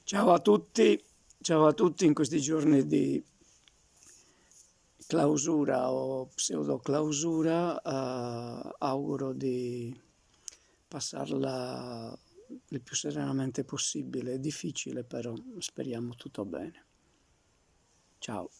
Ciao a tutti in questi giorni di clausura o pseudo clausura, auguro di passarla il più serenamente possibile, è difficile però speriamo tutto bene. Ciao.